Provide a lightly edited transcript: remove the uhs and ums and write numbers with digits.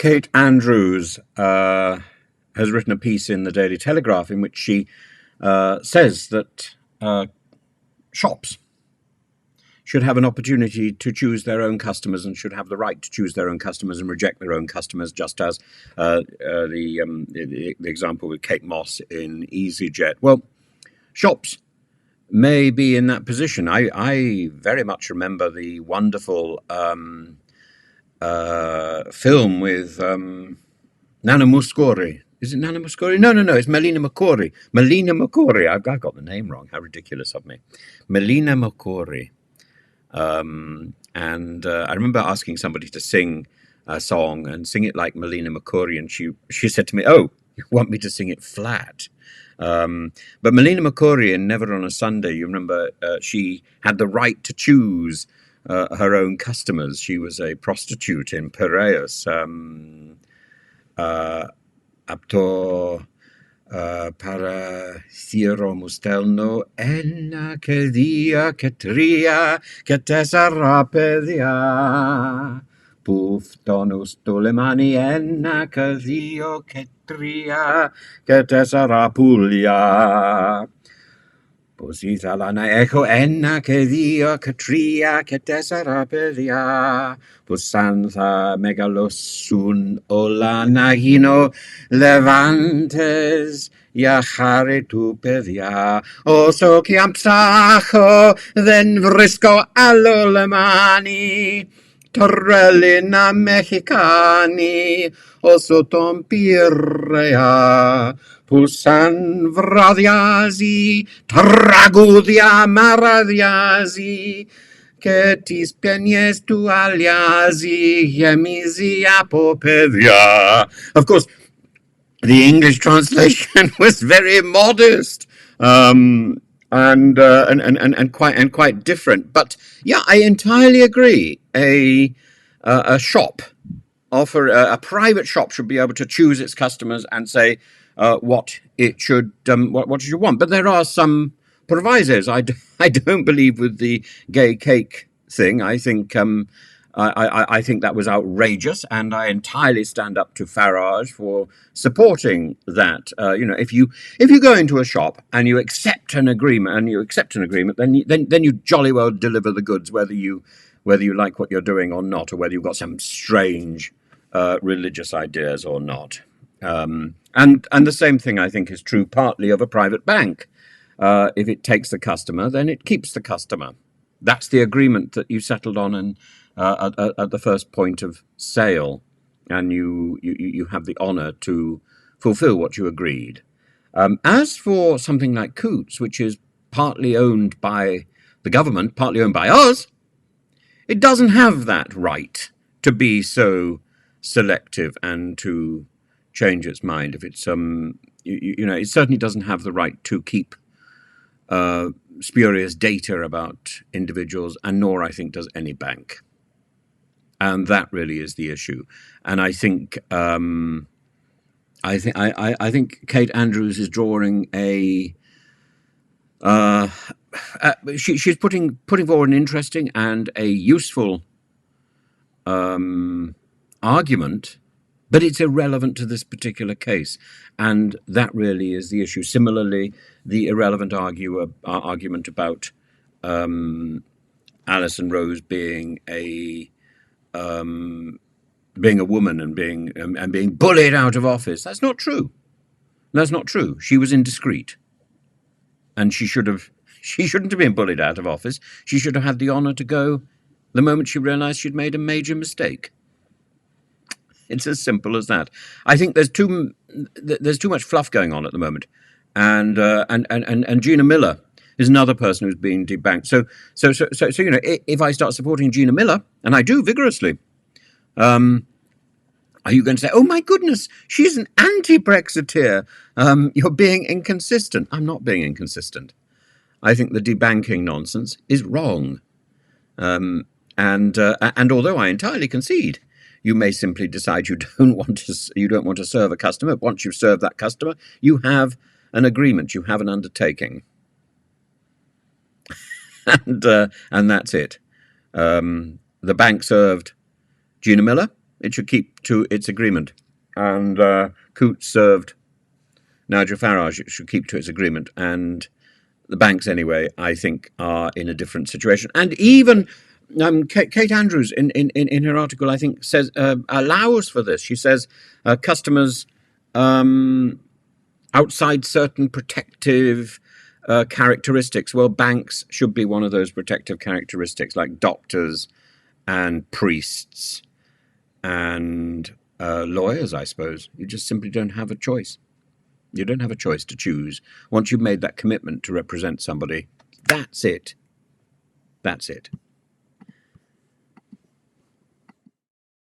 Kate Andrews has written a piece in the Daily Telegraph in which she says that shops should have an opportunity to choose their own customers and should have the right to choose their own customers and reject their own customers, just as the example with Kate Moss in EasyJet. Well, shops may be in that position. I very much remember the wonderful film with Nana Muscori. Is it Nana Muscori? No, it's Melina Mercouri. Melina Mercouri. I've got the name wrong. How ridiculous of me. Melina Mercouri. And I remember asking somebody to sing a song and sing it like Melina Mercouri, and she said to me, "Oh, you want me to sing it flat?" But Melina Mercouri in Never on a Sunday, you remember, she had the right to choose her own customers. She was a prostitute in Piraeus. Apto para Siro Mustelno enna che dia che tria che tesara pedia puf tonus tolemani enna che dio che tria che tesara Puglia posita lana echo enna che dio che tria che tesara pedia Pusantha megalosun olanagino levantes iachare tu pedia oso chiampsacho then vrisco allolemani torrellina mexicani oso tompirea pusan vradiasi tragudia maradiasi que tis penies tu aliasi emisia popedia. Of course, the English translation was very modest and quite different. But yeah, I entirely agree. A shop, a private shop, should be able to choose its customers and say what it should, what you want. But there are some provisos. I don't believe with the gay cake thing. I think I think that was outrageous, and I entirely stand up to Farage for supporting that. If you go into a shop and you accept an agreement, then you jolly well deliver the goods, whether you like what you're doing or not, or whether you've got some strange religious ideas or not. And the same thing, I think, is true partly of a private bank. If it takes the customer, then it keeps the customer. That's the agreement that you settled on at the first point of sale, and you have the honour to fulfil what you agreed. As for something like Coutts, which is partly owned by the government, partly owned by us, it doesn't have that right to be so selective and to change its mind. If it's it certainly doesn't have the right to keep spurious data about individuals, and nor, I think, does any bank. And that really is the issue. And I think I think Kate Andrews is drawing she's putting forward an interesting and a useful argument, but it's irrelevant to this particular case, and that really is the issue. Similarly, the irrelevant argument about Alison Rose being a woman and being bullied out of office. That's not true. That's not true. She was indiscreet, and she shouldn't have been bullied out of office. She should have had the honour to go the moment she realised she'd made a major mistake. It's as simple as that. I think there's too much fluff going on at the moment, and Gina Miller is another person who's being debanked. So if I start supporting Gina Miller, and I do vigorously, are you going to say, "Oh my goodness, she's an anti-Brexiteer"? You're being inconsistent. I'm not being inconsistent. I think the debanking nonsense is wrong, and although I entirely concede, you may simply decide you don't want to serve a customer. Once you've served that customer, you have an agreement, you have an undertaking, and that's it. The bank served Gina Miller, It should keep to its agreement. And Coots served Nigel Farage. It should keep to its agreement. And the banks, anyway, I think, are in a different situation. And even Kate Andrews, in her article, I think, says allows for this. She says customers outside certain protective characteristics. Well, banks should be one of those protective characteristics, like doctors and priests and lawyers, I suppose. You just simply don't have a choice. You don't have a choice to choose. Once you've made that commitment to represent somebody, that's it. That's it.